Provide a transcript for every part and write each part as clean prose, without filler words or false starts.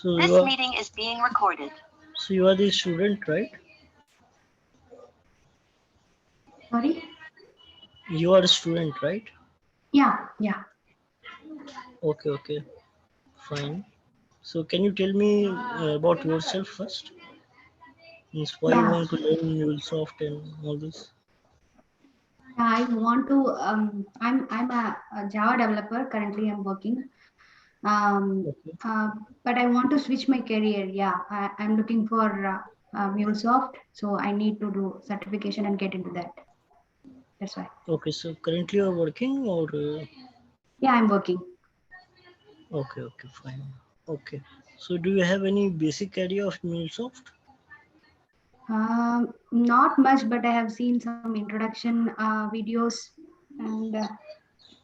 So this meeting is being recorded. So you are the student, right? Sorry? You are a student, right? Yeah, yeah. Okay, okay, fine. So can you tell me about yourself first? Means why you Yeah. want to learn Mulesoft and all this? I want to I'm a Java developer. Currently I'm working. Um, Okay, uh, but I want to switch my career. Yeah, I'm looking for Mulesoft, so I need to do certification and get into that. That's why. okay. So currently you are working or Yeah, I'm working. okay, okay, fine. Okay. So do you have any basic idea of Mulesoft? Not much, but I have seen some introduction videos, and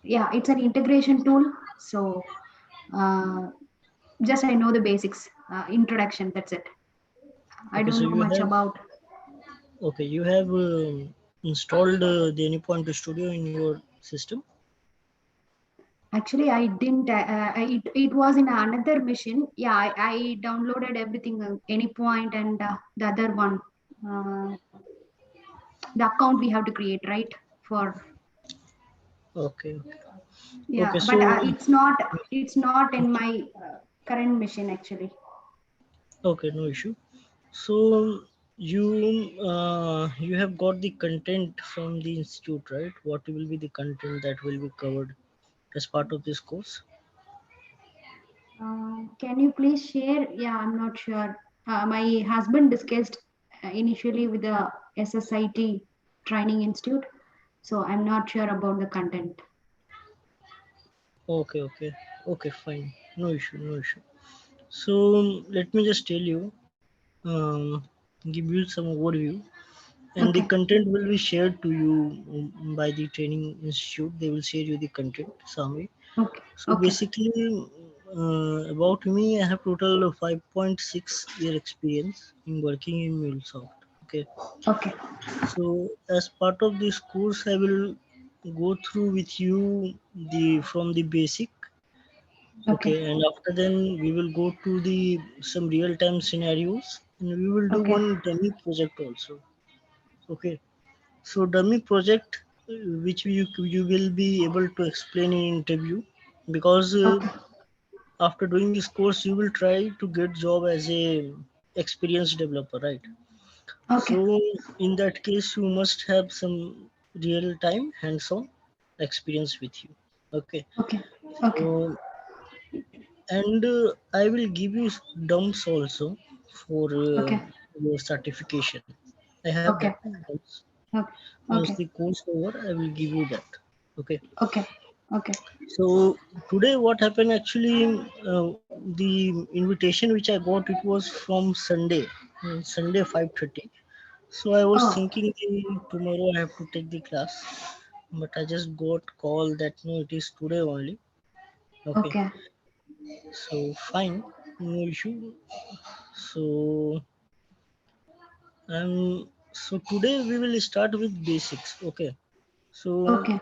yeah, it's an integration tool. So uh, just I know the basics, introduction. That's it. I Okay, don't so know you much have about. okay, you have installed the Anypoint Studio in your system. Actually, I didn't. It was in another machine. Yeah, I downloaded everything, any point, and the other one, uh, the account we have to create, right? For Okay, yeah, okay. but So it's not in my current machine actually. okay, no issue. So you have got the content from the institute, right? What will be the content that will be covered as part of this course? Can you please share? Yeah, I'm not sure. My husband discussed initially with the SSIT Training Institute, so I'm not sure about the content. Okay, okay, okay, fine. No issue, no issue. So let me just tell you, give you some overview, and the Okay, content will be shared to you by the training institute. They will share you the content, Sami. okay, So okay, basically, about me, I have total of 5.6 year experience in working in Mulesoft. Okay, okay, so as part of this course, I will go through with you the from the basic. okay, Okay, and after then we will go to the some real time scenarios, and we will do okay, one dummy project also. Okay, so dummy project which you will be able to explain in interview, because okay, after doing this course you will try to get job as a experienced developer, right? okay, So in that case you must have some real time hands-on experience with you. Okay, okay, okay, so and I will give you dumps also for okay, your certification. I have that okay, dumps. okay, Once okay, the course over, I will give you that. Okay. okay, okay, So today, what happened actually? The invitation which I got, it was from Sunday, Sunday 5:30. So I was oh, thinking tomorrow I have to take the class, but I just got call that no, it is today only. Okay, okay, so fine, no issue. So so today we will start with basics. Okay, so okay,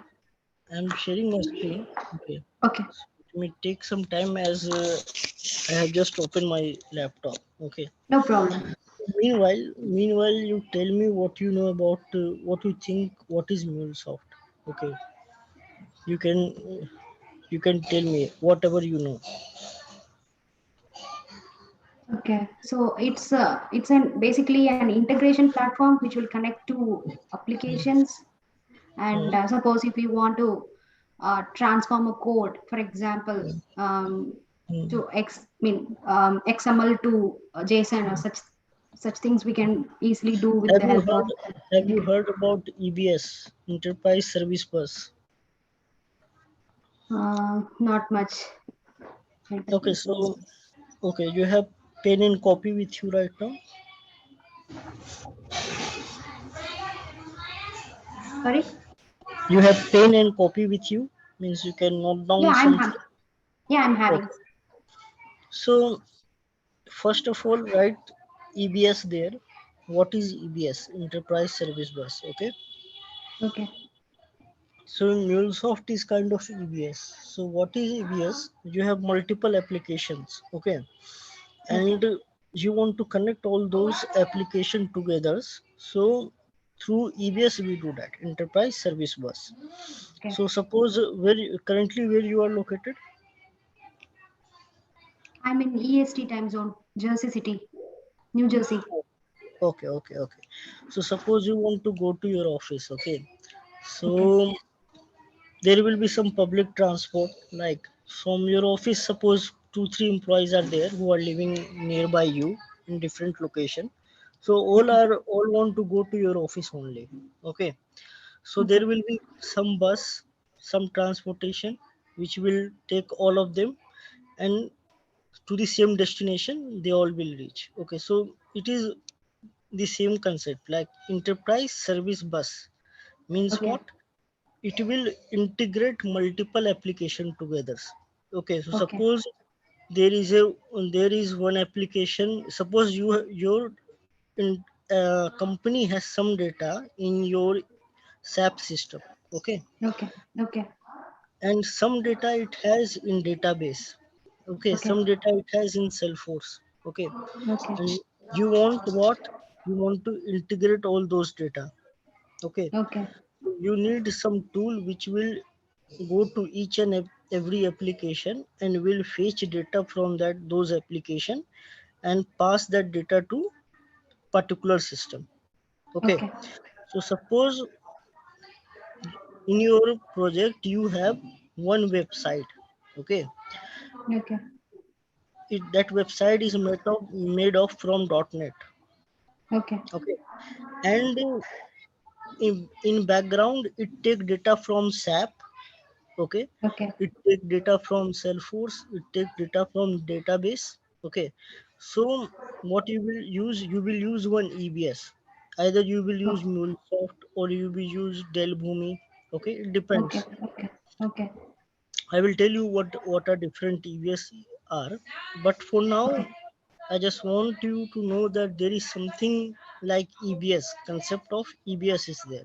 I'm sharing my screen. Okay, okay, so it may take some time as I have just opened my laptop. Okay. no problem. Meanwhile, you tell me what you know about what you think. What is MuleSoft? Okay, you can tell me whatever you know. Okay, so it's an basically an integration platform which will connect to applications. And Hmm. suppose if you want to transform a code, for example, Hmm. to XML to JSON or such things, we can easily do with Have the you help of heard Have you integration. heard about EBS, Enterprise Service Bus? Not much. Okay, so okay, you have pen and copy with you right now. Sorry. You have pen and copy with you, means you can note Yeah, down something. yeah, I'm having. Okay. So first of all, write EBS there. What is EBS? Enterprise Service Bus. Okay. Okay. So MuleSoft is kind of EBS. So what is EBS? You have multiple applications. Okay. Okay. and you want to connect all those application together. So through EBS we do that, enterprise service bus. Okay. So suppose currently where you are located. I'm in EST time zone, Jersey City, New Jersey. Okay. So suppose you want to go to your office. Okay, Okay. so there will be some public transport, like from your office, suppose 2 3 employees are there who are living nearby you in different location. So all Okay. are all want to go to your office only. Okay, so there Okay. will be some bus, some transportation which will take all of them, and to the same destination they all will reach. Okay, so it is the same concept, like enterprise service bus means Okay. what? It will integrate multiple application together. Okay, so Okay. suppose there is a there is one application. Suppose your in, company has some data in your SAP system. Okay, Okay. Okay. and some data it has in database. Okay, Okay. some data it has in Salesforce. Okay, Okay. and you want what? You want to integrate all those data. Okay, Okay. you need some tool which will go to each and every application and will fetch data from that those application and pass that data to particular system. Okay, Okay. so suppose in your project you have one website. Okay, Okay. that website is made of from .NET. Okay. Okay, and in background it take data from SAP. Okay, Okay. it take data from Salesforce, it take data from database. Okay, so what you will use one EBS. Either you will use Okay. Mulesoft or you will use 𝐷𝐿. Okay, it Okay. depends. Okay. Okay. I will tell you what are different EBS are, but for now Okay. I just want you to know that there is something like EBS, concept of EBS is there,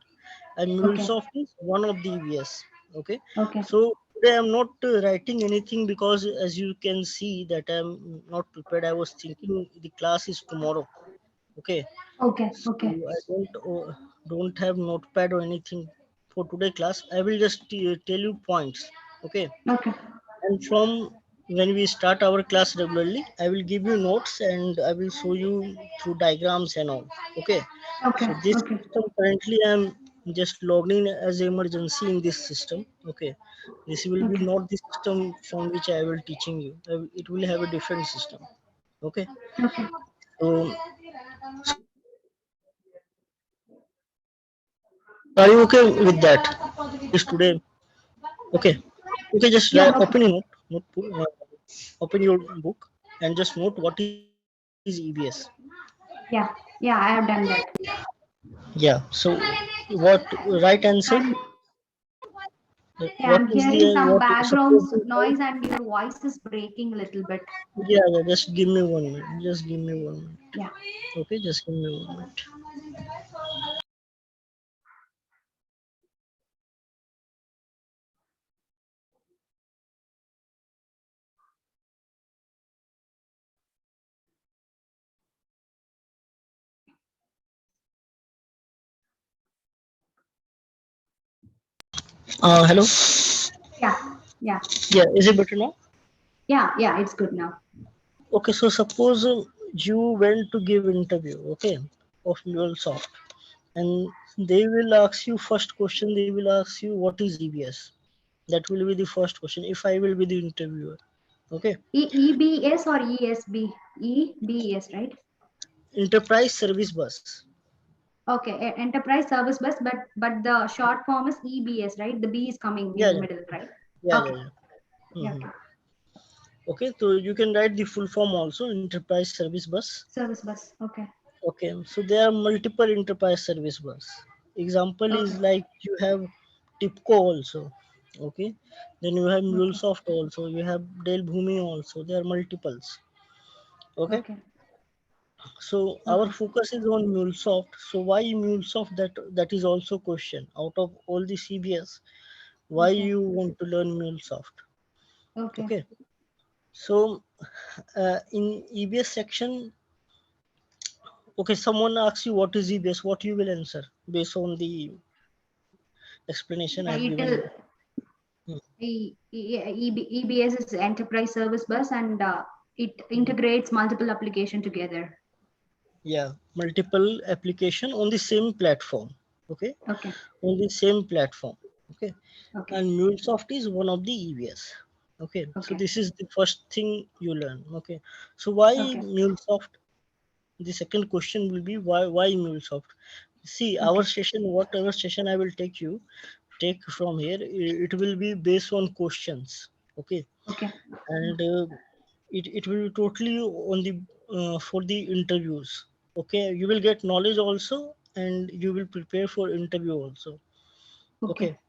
and Okay. MuleSoft is one of the EBS. Okay, Okay. so today I'm not writing anything because as you can see that I'm not prepared. I was thinking the class is tomorrow. Okay, Okay. so Okay. I don't have notepad or anything for today class. I will just tell you points. Okay, Okay. and from when we start our class regularly, I will give you notes and I will show you through diagrams and all. Okay. Okay. So this Okay. system currently I'm just logged in as emergency in this system. Okay. This will be Okay. not the system from which I will teaching you. It will have a different system. Okay. Okay. So are you okay with that? Is today okay? Okay, just Yeah. Okay. open your open your book and just note what is EBS. Yeah. Yeah. I have done that. Yeah. So, what right answer? I'm What Yeah, is I'm the hearing what? some Suppose background you have. noise and your voice is breaking a little bit. Yeah. Just give me 1 minute. Just give me 1 minute. Yeah. Okay. Just give me 1 minute. Hello. Yeah. Yeah. Yeah. Is it better now? Yeah. Yeah. It's good now. Okay. So suppose you went to give interview. Okay. Of Mulesoft, and they will ask you first question. They will ask you what is EBS. That will be the first question. If I will be the interviewer. Okay. EBS or ESB? EBS, right? Enterprise Service Bus. Okay. Enterprise Service Bus, but the short form is EBS, right? The B is coming in Yeah. the Yeah. middle, right? Yeah. Okay. Yeah. Yeah. Mhm. Okay. Okay, so you can write the full form also, enterprise service bus. Service bus. Okay. Okay, so there are multiple enterprise service bus. Example Okay. is like you have TIPCO also. Okay, then you have Okay. Mulesoft also, you have 𝐷𝐿 also. There are multiples. Okay, Okay. so our Okay. focus is on Mulesoft. So why Mulesoft? That is also question. Out of all the CBS, why Okay. you want to learn Mulesoft? Okay. Okay, so In EBS section, okay, someone asks you what is EBS, what you will answer based on the explanation I Yeah, have given it'll you. Hmm. EBS is Enterprise Service Bus, and it Hmm. integrates multiple application together. Yeah, multiple application on the same platform. Okay, Okay, on the same platform. Okay, okay, and Mulesoft is one of the EBS. Okay, so okay, this is the first thing you learn. Okay, so why okay, Mulesoft? The second question will be why Mulesoft? See, our okay, session, whatever session I will take from here, it will be based on questions. Okay, okay, and it will be totally on the for the interviews. Okay, you will get knowledge also, and you will prepare for interview also. okay, Okay,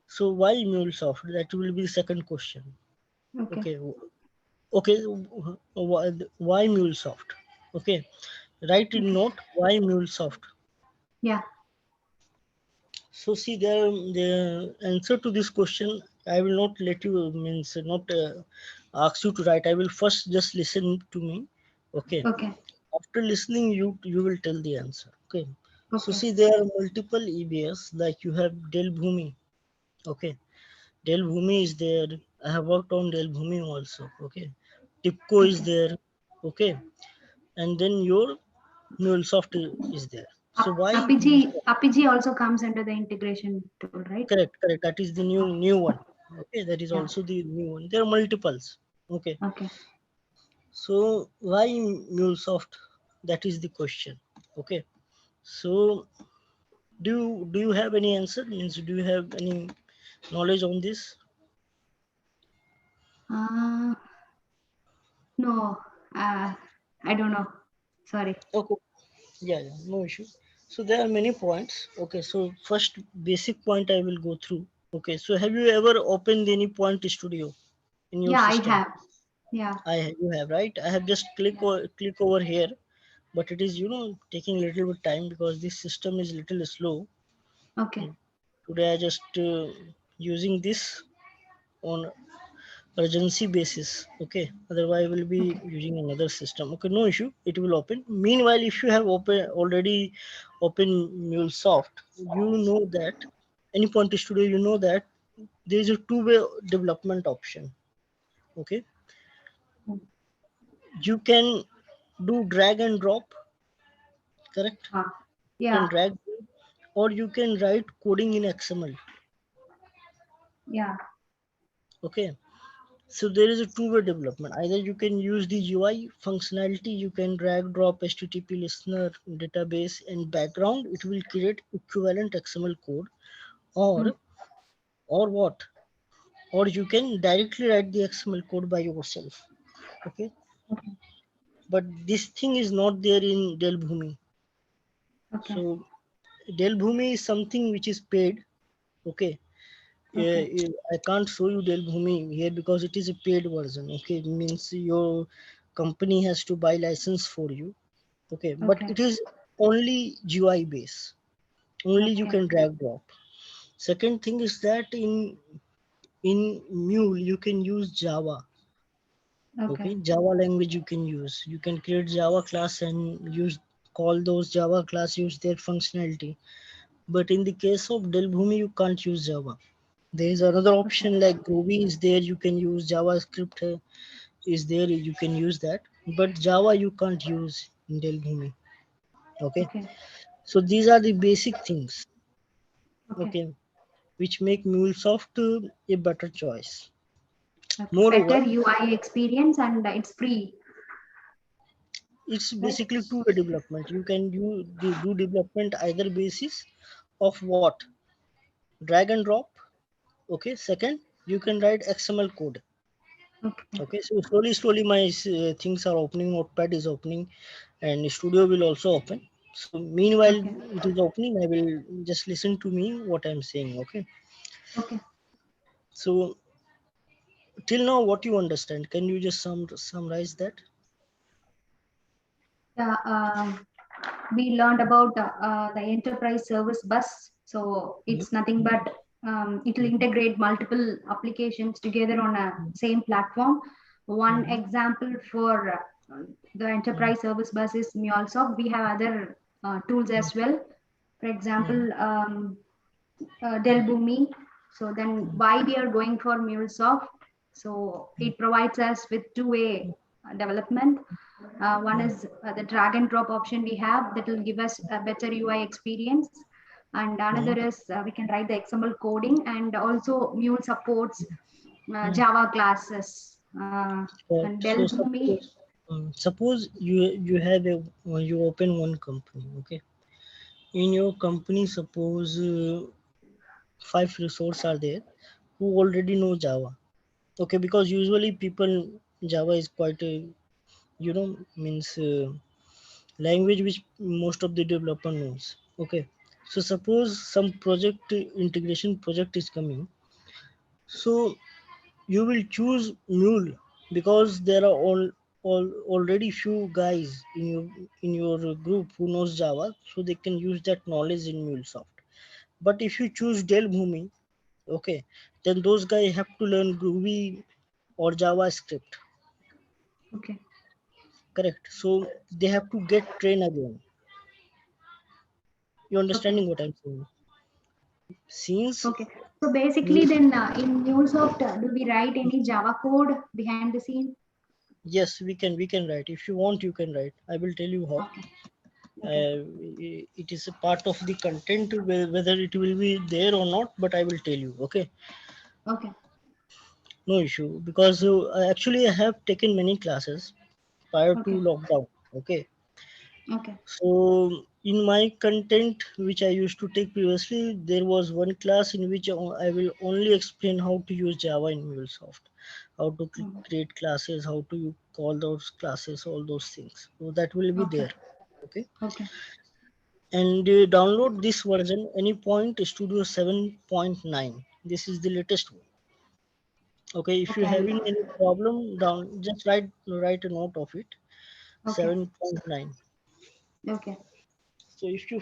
so why Mulesoft? That will be the second question. okay. Okay, okay, why Mulesoft? Okay, write in Okay. note why Mulesoft. Yeah. So see, the answer to this question, I will not let you means not ask you to write. I will first just listen to me. Okay. Okay. After listening, you will tell the answer. Okay. So Okay. see, there are multiple EBS like you have 𝐷𝐿 Okay. 𝐷𝐿 is there. I have worked on 𝐷𝐿 also. Okay. TIBCO is Okay. there. Okay. And then your MuleSoft is there. So why MuleSoft? RPG also comes under the integration tool, right? Correct, correct. That is the new one. Okay, that is Yeah. also the new one. There are multiples. Okay, Okay. so why MuleSoft? That is the question. Okay, so do you have any answer? Means do you have any knowledge on this? Uh, no, uh, I don't know. Sorry. Okay, yeah, no issue. So there are many points. Okay, so first basic point I will go through. Okay, so have you ever opened any point studio in your Yeah, I system? have. Yeah. You have, right? I have just click over here, but it is taking a little bit time because this system is little slow. Okay. Today I just using this on urgency basis. Okay, otherwise I will be Okay. using another system. Okay, no issue. It will open. Meanwhile, if you have already open MuleSoft, you know that any point studio, you know that there is a two-way development option. Okay, you can do drag and drop. Correct. You can Yeah. drag or you can write coding in XML. Yeah. Okay. So there is a two-way development. Either you can use the UI functionality, you can drag drop HTTP listener database and background, it will create equivalent XML code, Mm. or what? Or you can directly write the XML code by yourself. Okay. Okay. But this thing is not there in 𝐷𝐿. Okay. So 𝐷𝐿 is something which is paid. Okay. Okay. I can't show you 𝐷𝐿 here because it is a paid version. Okay, it means your company has to buy license for you. Okay, but Okay. it is only GUI base. Only you Okay. can drag drop. Second thing is that in Mule you can use Java. Okay. Okay, Java language you can use. You can create Java class and use call those Java class, use their functionality. But in the case of 𝐷𝐿, you can't use Java. There is another Okay. option like Groovy is there. You can use JavaScript is there. You can use that. But Java you can't use in 𝐷𝐿. Okay. Okay. So these are the basic things. Okay. Okay, which make MuleSoft a better choice. Okay. Better Moreover, UI experience, and it's free, it's right? basically two-way development. You can do development either basis of what, drag and drop. Okay. Second, you can write XML code. Okay. Okay, so slowly my things are opening. Notepad is opening, and Studio will also open. So meanwhile, Okay. it is opening. I will just listen to me what I'm saying. Okay. Okay. So till now, what you understand? Can you just summarize that? Yeah. We learned about the enterprise service bus. So Mhm. it's nothing but it will integrate multiple applications together on a same platform. One example for the mm, enterprise service bus is Mulesoft. We have other tools as well. For example, mm, 𝐷ELBoomi. So then mm, why we are going for Mulesoft? So mm, it provides us with two-way development. One mm, is the drag and drop option we have that will give us a better UI experience. And another mm, is we can write the XML coding, and also Mule supports mm. Java classes. And So 𝐷ELBoomi. suppose you have you open one company, okay? In your company, suppose five resources are there who already know Java, okay? Because usually people Java is quite a means language which most of the developer knows, okay? So suppose some project integration project is coming, so you will choose Mule because there are already few guys in your group who knows Java, so they can use that knowledge in MuleSoft. But if you choose 𝐷ELBoomi, okay, then those guys have to learn Groovy or JavaScript, Okay. correct? So they have to get trained again. You Okay. understanding what I'm saying? Since Okay. So you basically, then in MuleSoft, do we write any Java code behind the scene? yes, we can write. If you want, you can write. I will tell you how. Okay. Okay. It is a part of the content whether it will be there or not, but I will tell you, okay? Okay. No issue, because actually I have taken many classes prior to Okay. lockdown, okay? Okay. So in my content which I used to take previously, there was one class in which I will only explain how to use Java in MuleSoft, how to Mhm. create classes, how to call those classes, all those things, so that will be Okay. there, okay? Okay. And download this version Anypoint Studio 7.9. This is the latest one, okay? If Okay. you're having any problem, down just write a note of it. Okay. 7.9. Okay. So if you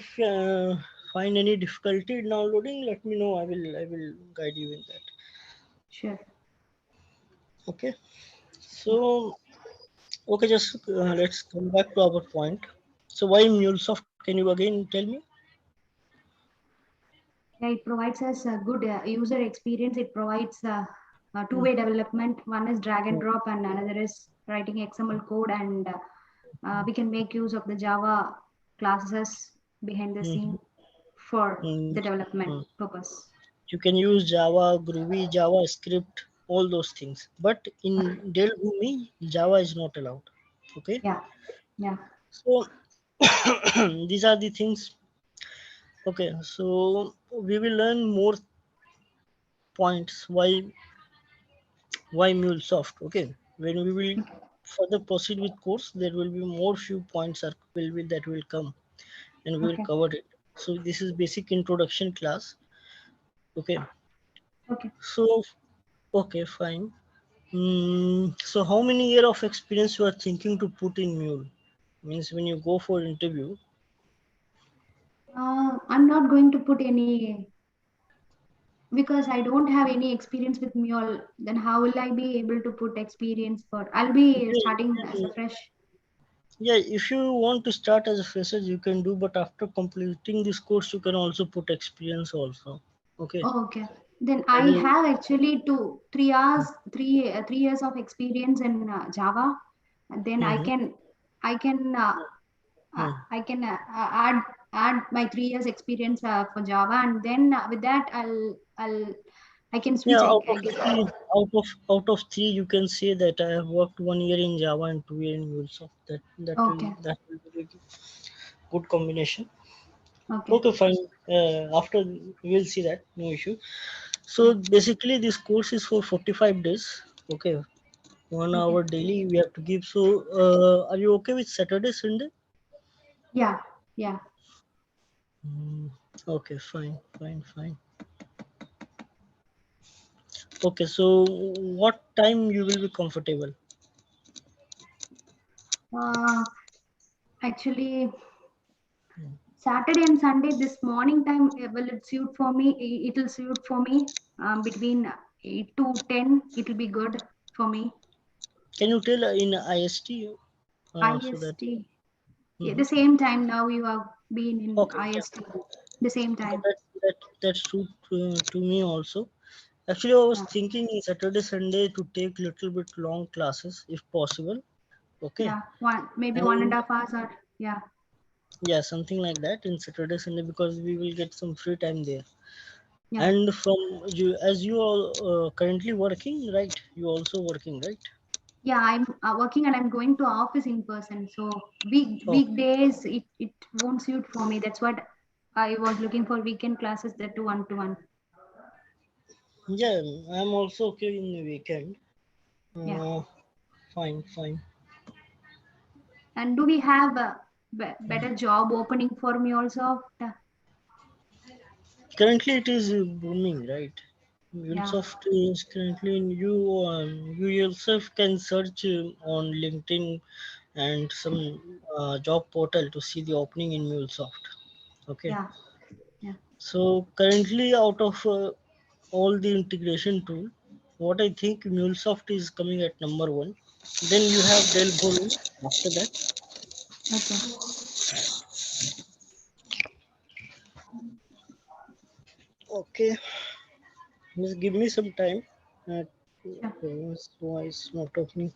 find any difficulty in downloading, let me know. I will guide you in that, Sure. okay? Yeah. So okay, just let's come back to our point. So why MuleSoft, can you again tell me? Yeah, it provides us a good user experience. It provides Hmm, two-way development. One is drag and hmm, drop, and another is writing XML code. And we can make use of the Java classes behind the hmm, scene for hmm, the development hmm. purpose. You can use Java, Groovy, JavaScript, all those things. But in 𝐷ELBoomi, Java is not allowed. Okay. Yeah. Yeah. So these are the things. Okay. So we will learn more points why MuleSoft. Okay. When we will further proceed with course, there will be more few points that will come, and we will Okay. cover it. So this is basic introduction class. Okay. Okay. So okay, fine. So how many year of experience you are thinking to put in Mule? Means when you go for interview. I'm not going to put any because I don't have any experience with Mule. Then how will I be able to put experience for? I'll be Okay, starting as a fresh. yeah, if you want to start as a fresher, you can do, but after completing this course, you can also put experience also. Okay. Oh, okay. Then I I will. have actually 3 years of experience in Java. And then Mm-hmm, I can I can add my 3 years experience for Java, and then with that I can yeah, switch. I guess. out of three, you can say that I have worked 1 year in Java and 2 year in MuleSoft. Okay. That will be a good combination. Okay. Okay, fine. After we'll see that, no issue. Yeah. So basically, this course is for 45 days. Okay, one Okay. hour daily we have to give. So, are you okay with Saturday, Sunday? Yeah. Yeah. Mm, okay, fine. Okay, so what time you will be comfortable? Uh, Actually, Saturday and Sunday, this morning time, will it suit for me? It will suit for me between 8 to 10. It will be good for me. Can you tell in IST so that? IST. Yeah, Mhm. the same time now you have been in Okay, yeah. IST. The same Yeah, time. that's true to me also. Actually, I was Yeah. thinking in Saturday, Sunday to take little bit long classes if possible. Okay, Yeah. Maybe one and and a half hours or yeah. yeah, something like that in Saturday, Sunday because we will get some free time there. Yeah. And from you, as you are currently working, right? You also working, right? Yeah, I'm working and I'm going to office in person. So Okay. weekdays it won't suit for me. That's what I was looking for weekend classes that to one to one. Yeah, I'm also okay in the weekend. Yeah. Uh, fine, fine. And do we have a Mhm. better job opening for me also? Currently, it is booming, right? Yeah. Mulesoft is currently in you. You yourself can search on LinkedIn and some job portal to see the opening in Mulesoft. Okay. Yeah. Yeah. So currently, out of all the integration tool, what I think Mulesoft is coming at number one. Then you have Delbolo after that. Okay. Okay, just give me some time. Uh, Sure. why it's not opening?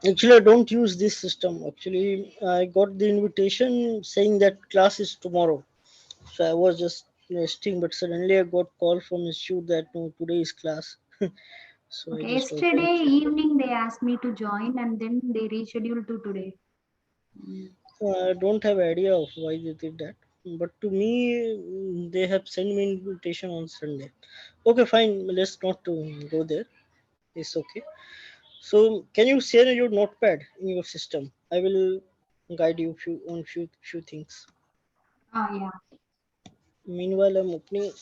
Actually, I don't use this system. Actually, I got the invitation saying that class is tomorrow. So I was just resting, but suddenly I got call from institute that no, today is class. So I Okay. just opened. Yesterday evening they asked me to join and then they rescheduled to today. Mm. I don't have idea of why they did that. But to me, they have sent me invitation on Sunday. Okay, fine. Let's not go there. It's okay. So can you share your notepad in your system? I will guide you on few things. Ah, yeah. Meanwhile, I'm opening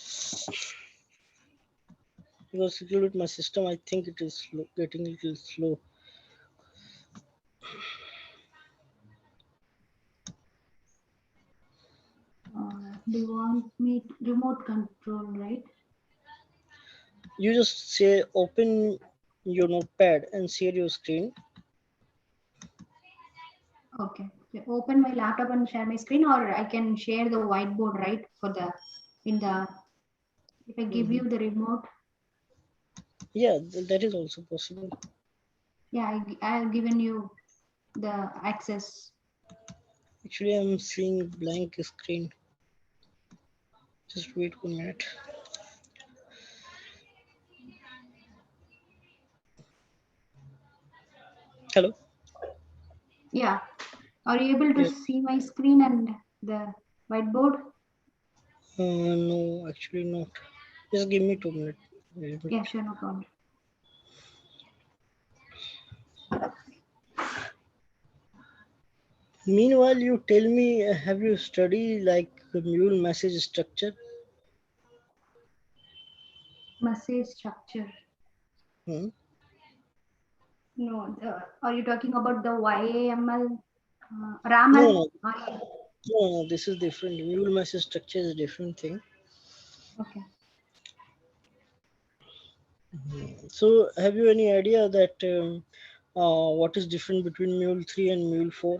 because a little bit my system. I think it is getting a little slow. Do you want me remote control, right? You just say open your notepad and share your screen. Okay. So open my laptop and share my screen, or I can share the whiteboard, right? For the in the if I give Mhm. you the remote, Yeah, that is also possible. yeah, I have given you the access. Actually, I'm seeing blank screen. Just wait 1 minute. Hello. Yeah. Are you able to Yeah. see my screen and the whiteboard? No, actually not. Just give me 2 minutes. Wait a Yeah, minute. sure, no problem. Meanwhile, you tell me, have you studied like the mule message structure? Message structure. Hmm? No, are you talking about the YAML, No, RAML? no, no. This is different. Mule message structure is a different thing. Okay. So, have you any idea that what is different between Mule 3 and Mule 4,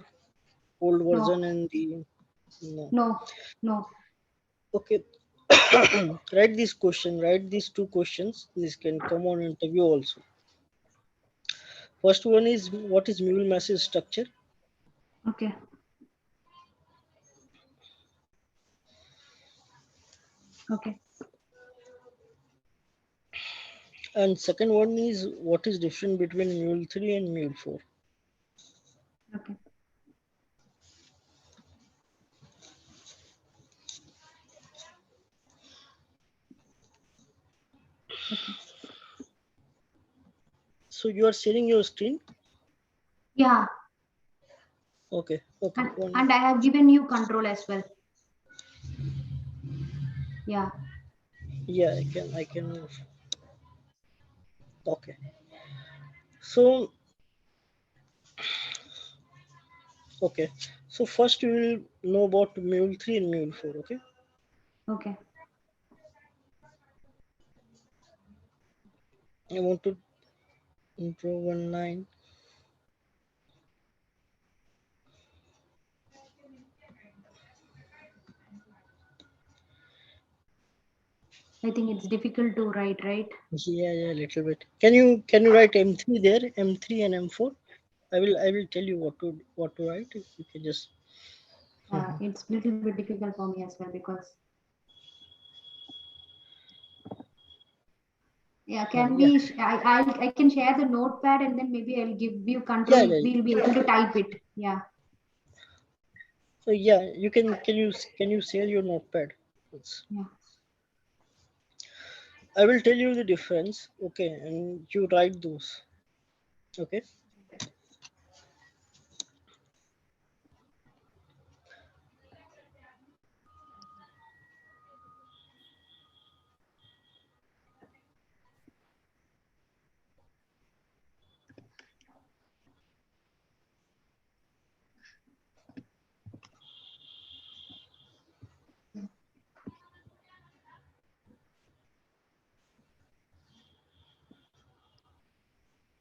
old No, version and the no? no, no. Okay, write this question. Write these two questions. This can come on interview also. First one is what is Mule message structure, Okay, okay, and second one is what is different between Mule 3 and Mule 4. okay. Okay. So you are sharing your screen. Yeah, Okay, okay, one. and I have given you control as well. Yeah. Yeah, I can. Okay. So okay. So first you will know about Mule 3 and Mule 4. Okay. Okay. I want to. intro 19. I think it's difficult to write, right? Yeah, little bit. Can you write M3 there? M3 and M4. I will tell you what to write. You can just. Mhm. It's a little bit difficult for me as well because yeah, can Yeah, we? I can share the notepad and then maybe I'll give you control. yeah. We'll be able to type it. Yeah, So yeah, you can you share your notepad? It's, yeah, I will tell you the difference. Okay, and you write those. Okay.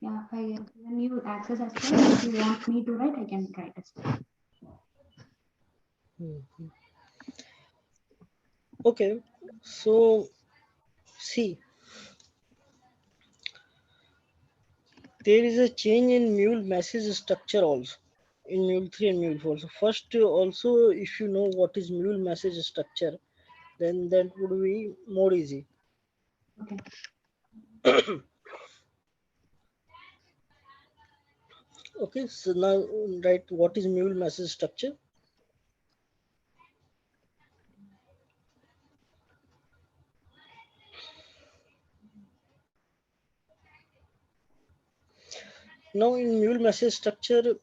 yeah. I have given you access as well. If you want me to write, I can write as well. Mhm. Okay. So see, there is a change in mule message structure also in mule 3 and mule 4. So first, also if you know what is mule message structure, then that would be more easy. Okay. Okay, so now write what is mule message structure. Now in mule message structure,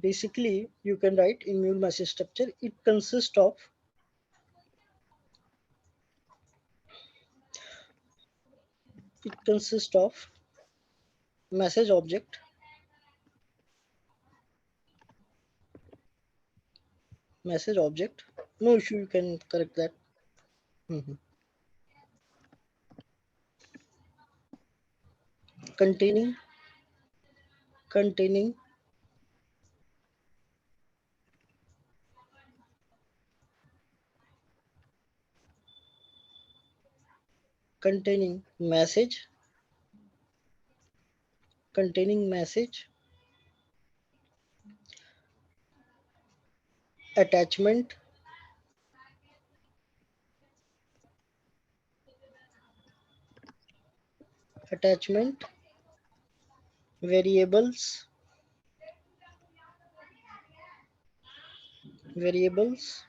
basically you can write in mule message structure. It consists of message object, message object. No issue, you can correct that. Mhm. Containing containing containing message attachment, attachment variables, variables.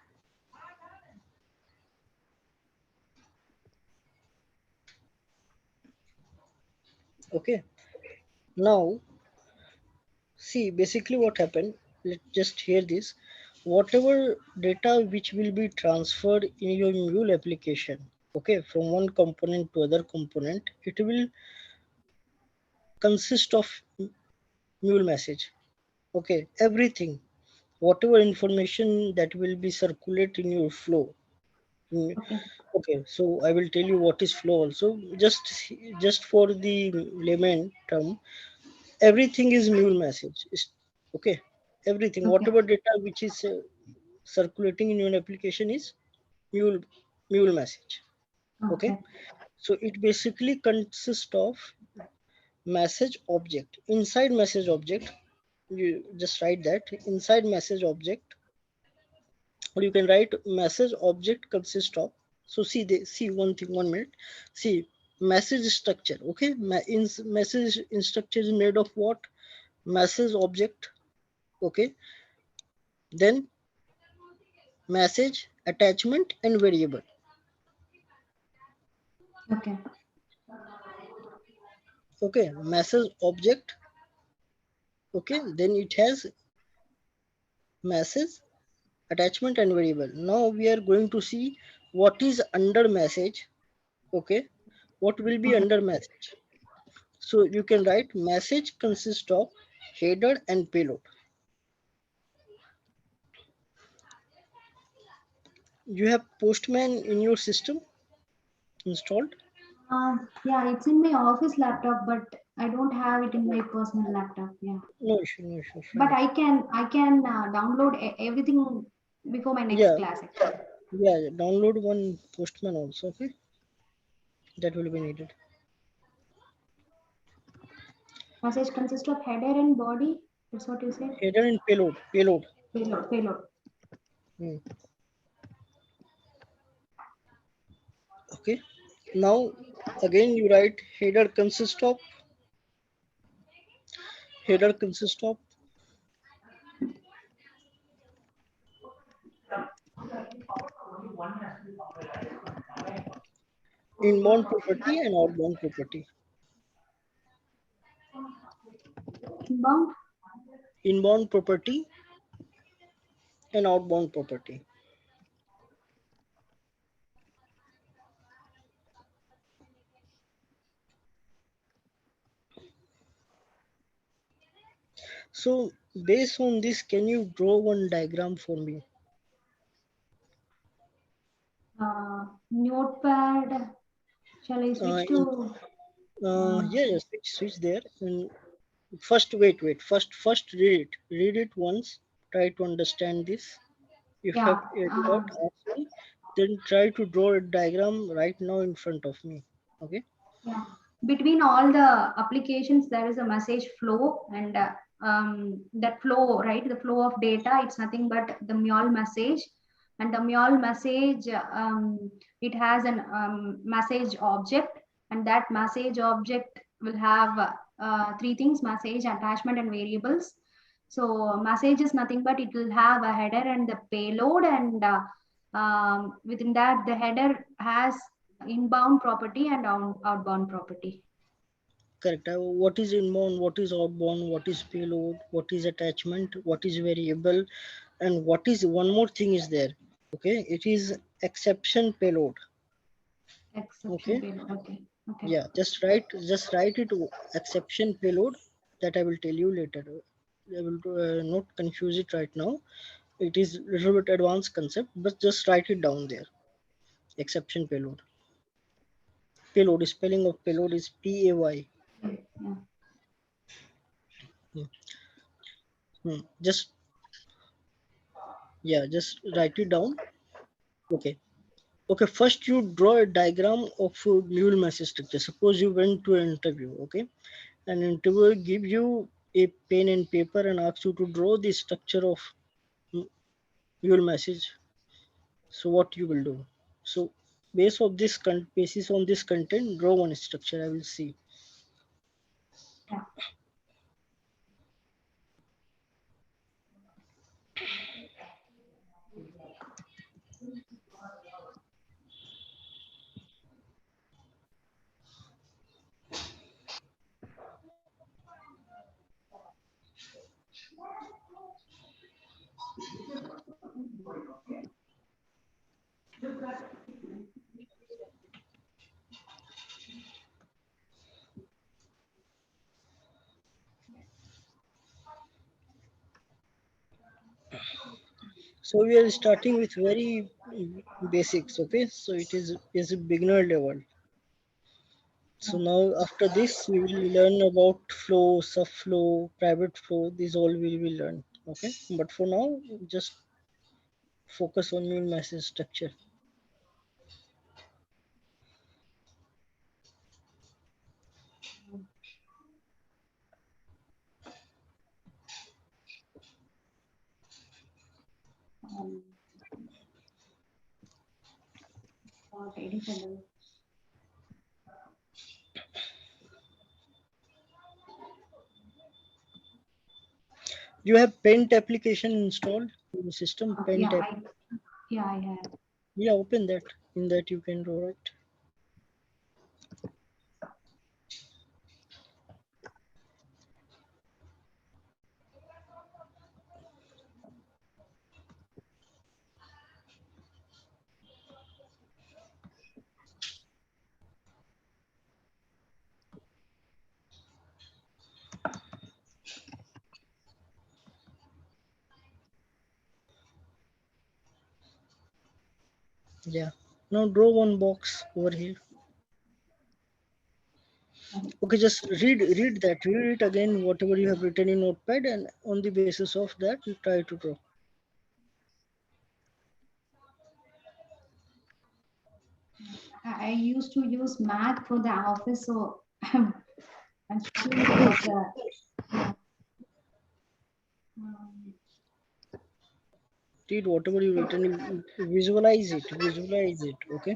Okay, now see basically what happened. Let's just hear this. Whatever data which will be transferred in your mule application, okay, from one component to other component, it will consist of mule message. Okay, everything, whatever information that will be circulate in your flow. Mm, Okay. okay, so I will tell you what is flow also. Just for the layman term, everything is mule message. Okay, everything, Okay. whatever data which is circulating in your application is mule mule message. Okay, Okay. so it basically consists of message object. Inside message object, you just write that inside message object, or you can write message object consist of. So see one thing, 1 minute. See message structure. Okay, message in structure is made of what? Message object. Okay, then message attachment and variable. Okay. Okay, message object. Okay, then it has message attachment and variable. Now we are going to see what is under message. Okay, what will be Okay. under message. So you can write message consists of header and payload. You have Postman in your system installed. Yeah, it's in my office laptop, but I don't have it in my personal laptop. Yeah, No issue, no issue. but Fine. I can download everything before my next Yeah, class actually. yeah. Download one Postman also. Okay, that will be needed. Message consists of header and body. That's what you said. Header and payload. Payload. Payload. Hmm. Okay. Now again you write header consists of inbound property and outbound property. Inbound. Inbound property and outbound property. So based on this, can you draw one diagram for me? Notepad. Shall I Uh, switch in, to? Uh, yeah, yeah, switch there. And first, wait. First, read it once. Try to understand this. If yeah. you got ask me, then try to draw a diagram right now in front of me. Okay. Yeah. Between all the applications, there is a message flow, and that flow, right? The flow of data, it's nothing but the mule message. And the mule message, it has an message object, and that message object will have three things: message, attachment, and variables. So, message is nothing but it will have a header and the payload, and within that, the header has inbound property and outbound property. Correct. What is inbound? What is outbound? What is payload? What is attachment? What is variable? And what is one more thing is there? Okay, it is exception payload. Exception Okay. payload. Okay. Okay. Yeah, just write it exception payload that I will tell you later. I will not confuse it right now. It is a little bit advanced concept, but just write it down there. Exception payload. Payload, spelling of payload is PAY. Yeah. Hmm. Hmm. Just write it down. Okay. Okay, first you draw a diagram of a mule message structure. Suppose you went to an interview, okay? An interviewer give you a pen and paper and asks you to draw the structure of mule message. So what you will do? So basis on this content, draw one structure. I will see. Yeah. So we are starting with very basics, okay? So it is a beginner level. So now after this we will learn about flow, subflow, private flow. These all we will learn. Okay. But for now, just focus on your message structure. Um, not editable. You have Paint application installed in the system. Paint Yeah. app. I have. Yeah, open that. In that you can draw it. Yeah. Now draw one box over here. Okay, just read that. Read it again, whatever you have written in Notepad, and on the basis of that, you try to draw. I used to use Mac for the office, so I'm struggling because yeah. Um, Read whatever you written. Visualize it. Visualize it. Okay.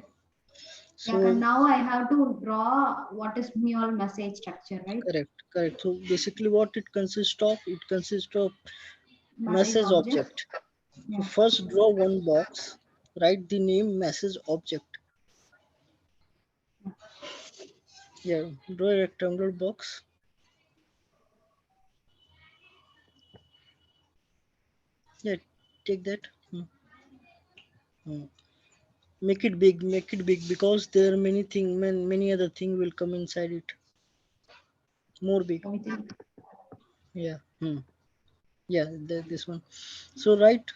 yeah, and So now I have to draw what is Mule message structure, right? correct, correct. So basically, what it consists of? It consists of Message message object. object. So Yeah. first, draw one box. Write the name message object. Yeah. Draw a rectangular box. Yeah. Take that. Hmm. Make it big. Make it big because there are many thing. Many other thing will come inside it. More big. Within. Yeah. Yeah. This one. So write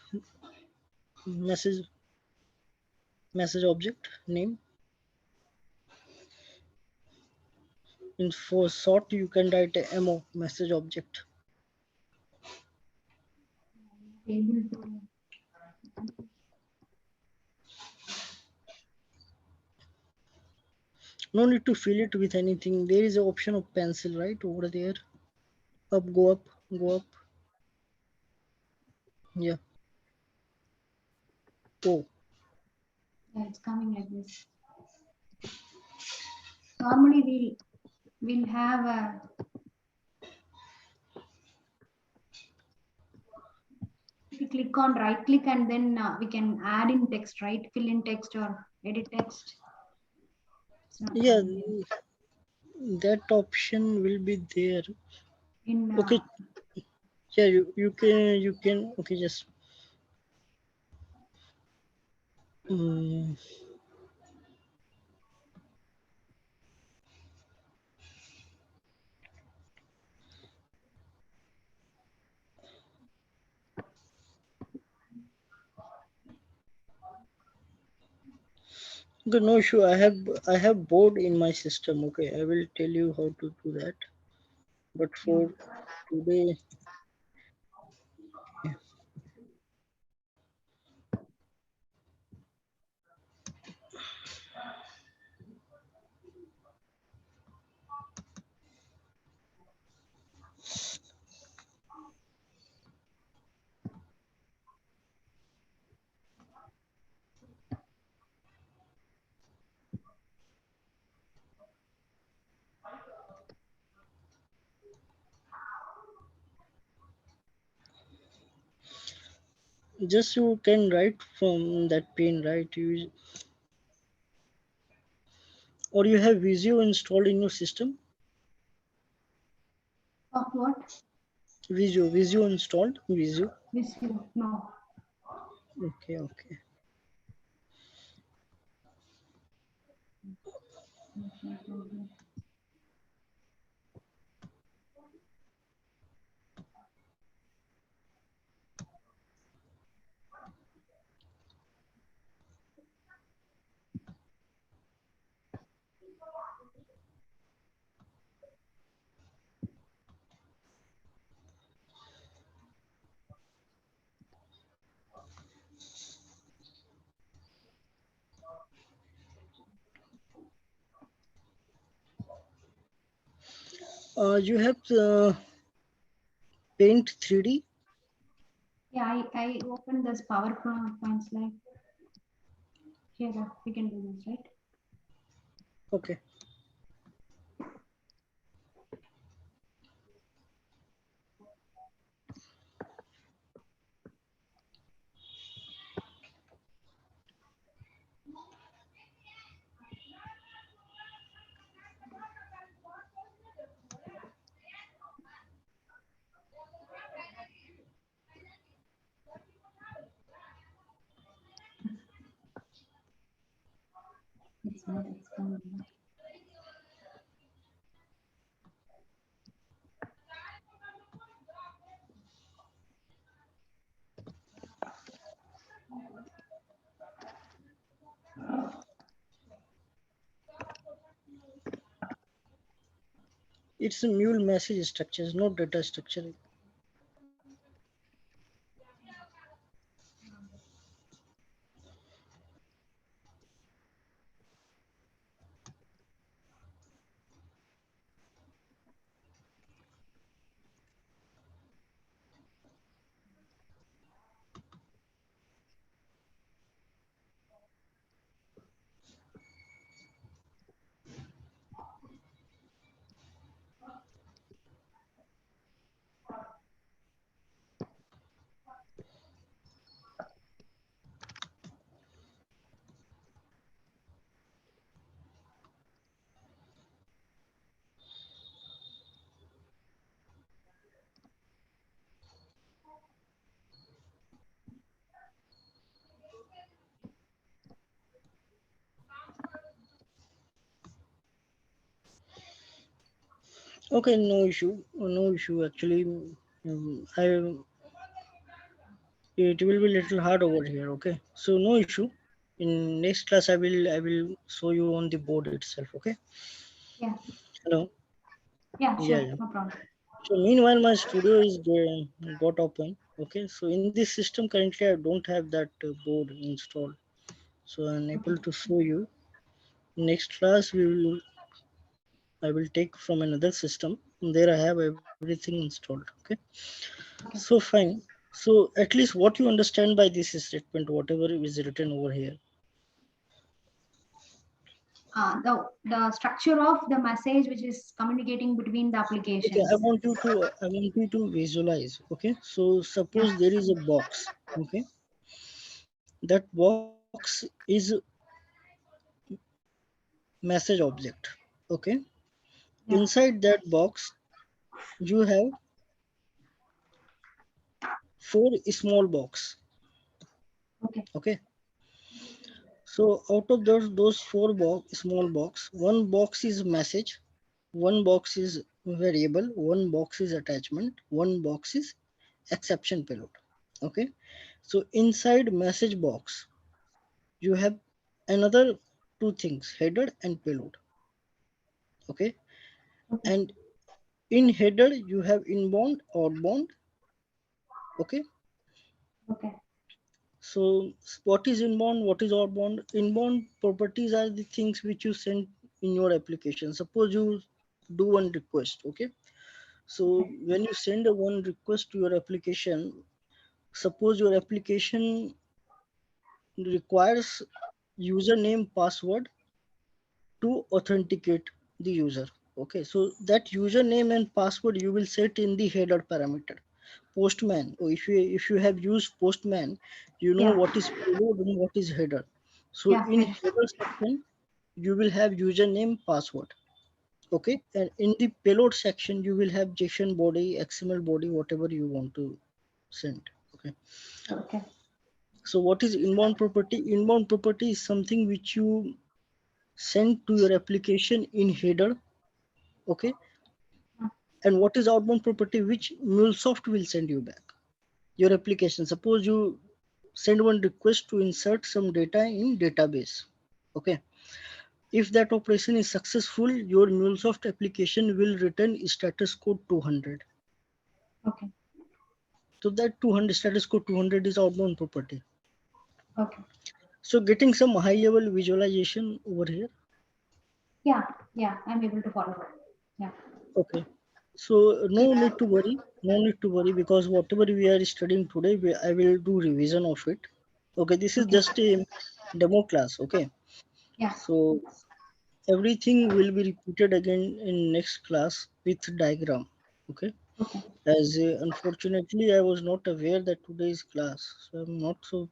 message object name. In for short, you can write a mo message object. Able to. No need to fill it with anything. There is an option of pencil right over there. Up, go up, go up. Yeah. Oh, Yeah, it's coming like this. Normally we'll have a, if you click on right click and then we can add in text, right? Fill in text or edit text. It's not yeah. coming there. That option will be there. In Okay. Yeah. You can. Okay. Just. Um, okay. No issue. I have board in my system. Okay. I will tell you how to do that. But yeah. for today, just you can write from that pane, right? You or you have Visio installed in your system. Of what? Visio installed. Visio. This you no. Okay. Okay. You have Paint 3D. Yeah, I opened this PowerPoint slide. Here we can do this, right? Okay. It's not expanding. It's a mule message structures, not data structure. Okay, no issue, no issue. Actually, I it will be little hard over here. Okay, so no issue. In next class, I will show you on the board itself. Okay. Yeah. Hello. Yeah, Yeah, sure. yeah. No problem. So meanwhile, my studio is got open. Okay. So in this system currently, I don't have that board installed. So I'm able Okay. to show you. Next class, I will take from another system. There I have everything installed. Okay. So Okay. fine. So at least what you understand by this statement, whatever is written over here. The structure of the message which is communicating between the Okay, I applications. want you to visualize. Okay, so Yeah. suppose there is a box. Okay, that box is message object. Okay, Yeah. inside that box you have four small box. Okay. Okay, so out of those four small box, one box is message, one box is variable, one box is attachment, one box is exception payload. Okay, so inside message box you have another two things, header and payload. Okay, Okay. and in header you have inbound, outbound. Okay, Okay. so what is inbound, what is outbound? Inbound properties are the things which you send in your application. Suppose you do one request. Okay, so Okay. when you send a one request to your application, suppose your application requires username password to authenticate the user. Okay, so that username and password you will set in the header parameter. Postman, or if you have used Postman, you know Yeah. what is payload and what is header. So Yeah. in Head. header section you will have username password. Okay, and in the payload section you will have JSON body, XML body, whatever you want to send. Okay, Okay. so what is inbound property? Inbound property is something which you send to your application in header. Okay, Uh, and what is outbound property, which Mulesoft will send you back your application. Suppose you send one request to insert some data in database. Okay, if that operation is successful, your Mulesoft application will return status code 200. Okay. So that 200 status code 200 is outbound property. Okay. So getting some high level visualization over here. Yeah. Yeah. I'm able to follow that. Yeah. Okay, so no need to worry, no need to worry, because whatever we are studying today, I will do revision of it. Okay, this is Okay. just a demo class. Okay, Yeah. so everything will be repeated again in next class with diagram. Okay, Okay. as unfortunately I was not aware that today is class, so I'm not so,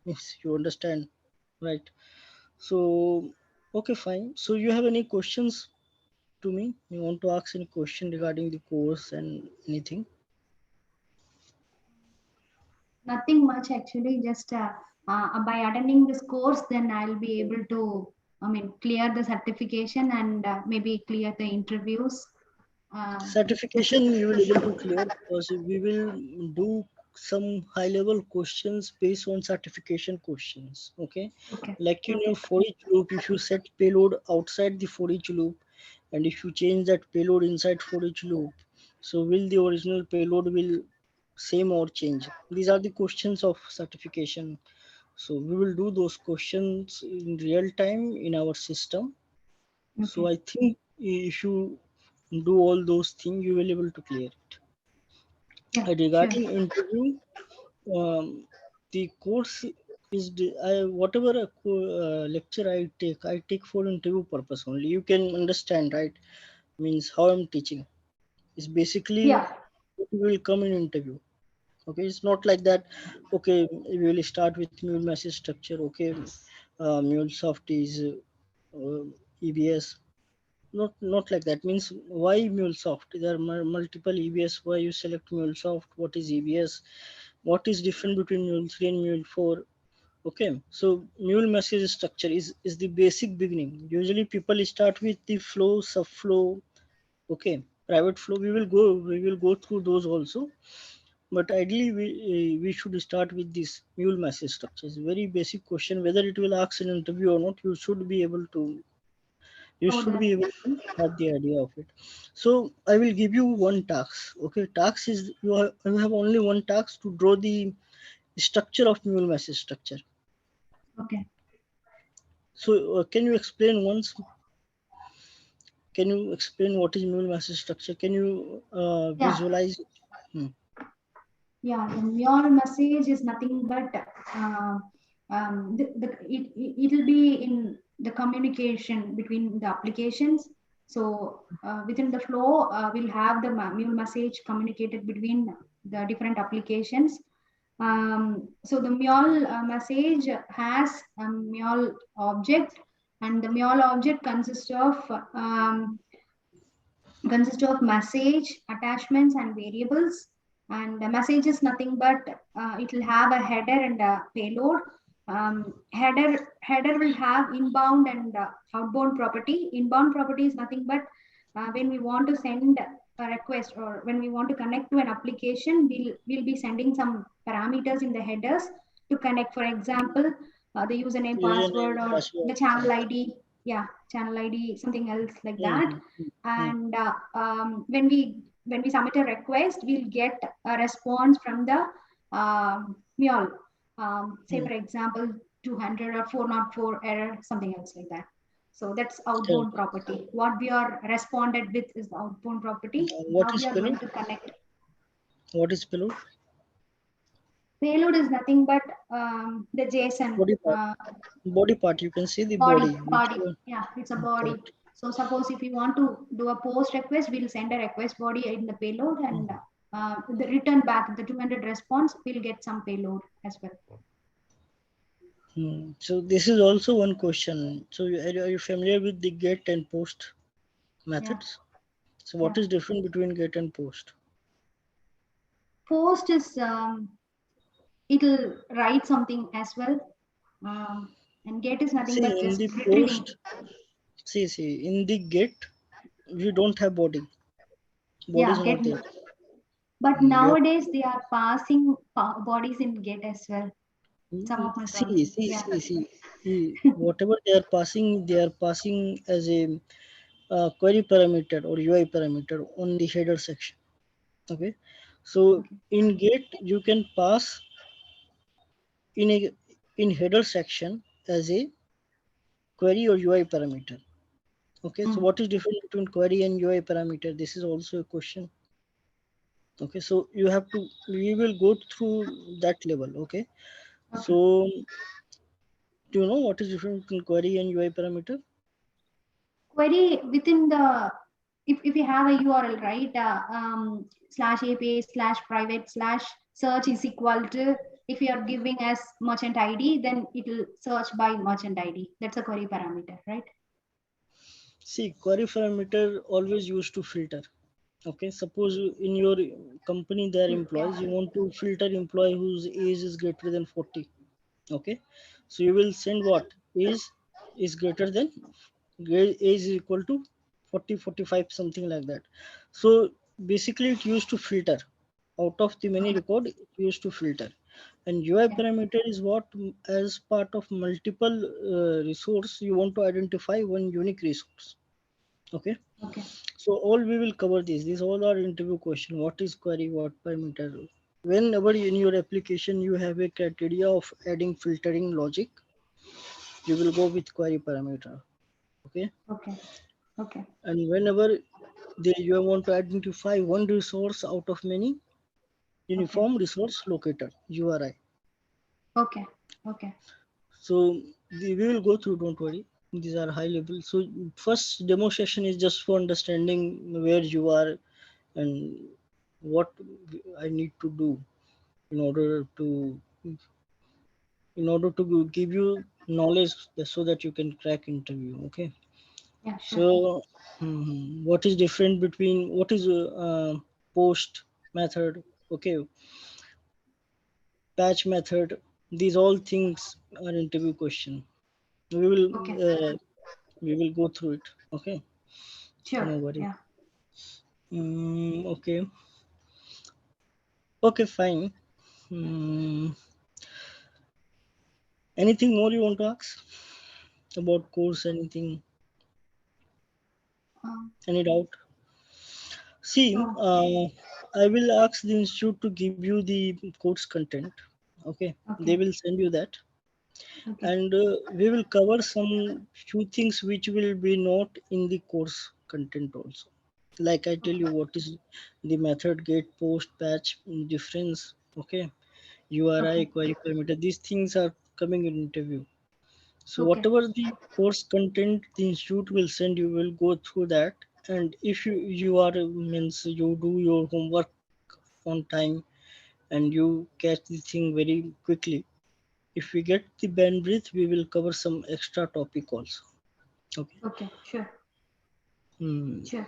if you understand, right? So okay, fine. So you have any questions to me? You want to ask any question regarding the course and anything? Nothing much actually. Just by attending this course, then I'll be able to, I mean, clear the certification and maybe clear the interviews. Uh, just Certification you will able to clear, because we will do some high level questions based on certification questions. Okay, okay. like in your for each loop, if you set payload outside the for each loop, And if you change that payload inside for each loop, so will the original payload will same or change? These are the questions of certification. So we will do those questions in real time in our system. So Okay. I think if you do all those things, you will be able to clear it. Yeah, sure. Regarding interview, the course is whatever lecture I take for interview purpose only. You can understand, right? Means how I'm teaching. It's basically Yeah. what will come in interview. Okay, it's not like that. Okay, we will start with mule message structure. Okay, Mulesoft is EBS. Not like that. Means why Mulesoft? There are multiple EBS. Why you select Mulesoft? What is EBS? What is different between Mule 3 and Mule 4? Okay, so Mule message structure is the basic beginning. Usually people start with the flow, subflow. Okay, private flow. We will go through those also. But ideally, we should start with this mule message structure. It's a very basic question. Whether it will ask an interview or not, you Oh, should that. be able to have the idea of it. So I will give you one task. Okay, task is you have only one task to draw the structure of mule message structure. Okay. So can you explain once? Can you explain what is mule message structure? Can you Yeah. visualize it? Hmm. Yeah, the your message is nothing but it will be in the communication between the applications. So within the flow, we'll have the mule message communicated between the different applications. So the mule message has a mule object, and the mule object consists of message, attachments, and variables. And the message is nothing but it will have a header and a payload. Header will have inbound and outbound property. Inbound property is nothing but when we want to send a request or when we want to connect to an application, we'll be sending some parameters in the headers to connect. For example, the username, password, Username, or the password. channel ID. Yeah, channel ID, something else like that. Hmm. Hmm. Hmm. And when we submit a request, we'll get a response from the mule. Say Hmm. for example 200 or 404 error, something else like that. So that's outbound Correct. property. What we are responded with is the outbound property. What Now is we are going payload? to connect. What is payload? Payload is nothing but the JSON Body part. Body part. You can see the body. body. Which, Body. Yeah, it's a body. correct. So suppose if you want to do a post request, we'll send a request body in the payload, and the return back the 200 response, we'll get some payload as well. So this is also one question. So are you familiar with the get and post Yeah, methods? So yeah. what is different between get and post? Post is it'll write something as well, and get is nothing See but in just the retrieving. post. See in the get we don't have body. Body is Yeah, get. not there. But But nowadays they are passing bodies in get as well. Some of my see projects. see Yeah. see see see whatever they are passing as a query parameter or UI parameter on the header section. Okay, so Okay. in get you can pass in a in header section as a query or UI parameter. Okay, so Mm. what is different between query and UI parameter? This is also a question. Okay, so you have to we will go through that level. Okay, Okay. so do you know what is different between query and UI parameter? Query within the if you have a URL, right, slash API slash private slash search is equal to, if you are giving as merchant ID, then it will search by merchant ID. That's a query parameter, right? See, query parameter always used to filter. Okay, suppose in your company there are employees, Yeah. you want to filter employee whose age is greater than 40. Okay, so you will send what is greater than age is equal to 40, 45, something like that. So basically it used to filter out of the many Okay. record. It used to filter, and UI Yeah. parameter is what as part of multiple resource you want to identify one unique resource. Okay. Okay. So all we will cover this. These all are interview question. What is query? What parameter? Whenever in your application you have a criteria of adding filtering logic, you will go with query parameter. Okay. Okay. Okay. And whenever you want to identify one resource out of many, Okay. uniform resource locator URI. Okay. Okay. So we will go through. Don't worry. These are high level. So first demo session is just for understanding where you are and what I need to do in order to give you knowledge so that you can crack interview. Okay. Yeah, sure. So what is different between what is post method? Okay, patch method. These all things are interview question. We will Okay. uh, we will go through it. Okay, Sure. no worry. Yeah. Okay, okay, fine. Mm, anything more you want to ask about course? Anything? Um, Any doubt? See, no. I will ask the institute to give you the course content. Okay, they Okay. will send you that, Okay. and we will cover some few things which will be not in the course content also. Like I tell Okay. you, what is the method, get, post, patch, difference. Okay, URI, Okay. query parameter. These things are coming in interview. So Okay. whatever the course content the institute will send, you will go through that. And if you are means you do your homework on time and you catch the thing very quickly, if we get the bandwidth, we will cover some extra topic also. Okay. Okay. Sure. Hmm. Sure.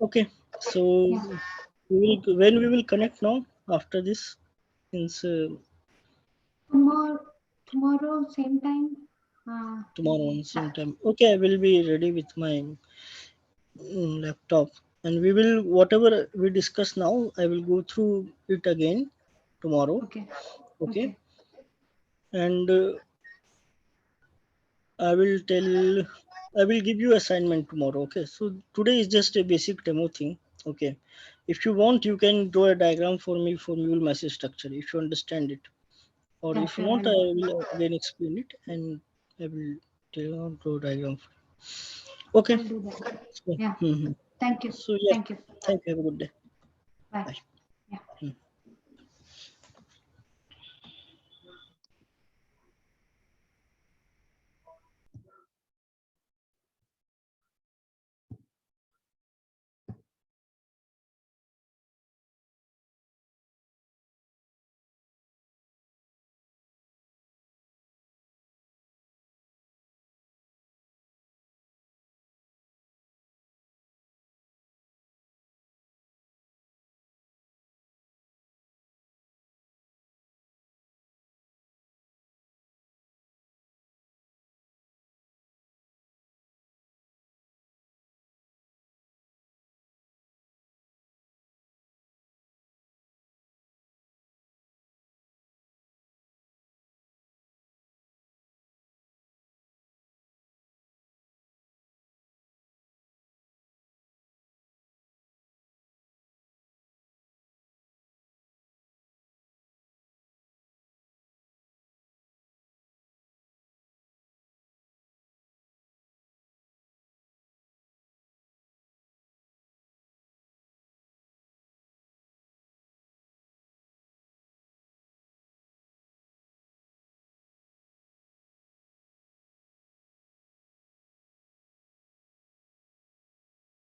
Okay. So Yeah. when we will connect now after this, since Tomorrow. Tomorrow, same time. tomorrow on Uh, same time. Okay, I will be ready with my laptop, and we will whatever we discuss now. I will go through it again tomorrow. okay. Okay, Okay. and I will tell. I will give you assignment tomorrow. Okay, so today is just a basic demo thing. Okay, if you want, you can draw a diagram for me for mule message structure if you understand it, or Yeah, if you sure. want, I'll I do. will again explain it and I will draw diagram. Okay. I'll do that. So, Yeah. Thank you. so yeah, Thank you. thank you. Have a good day. Bye. Bye.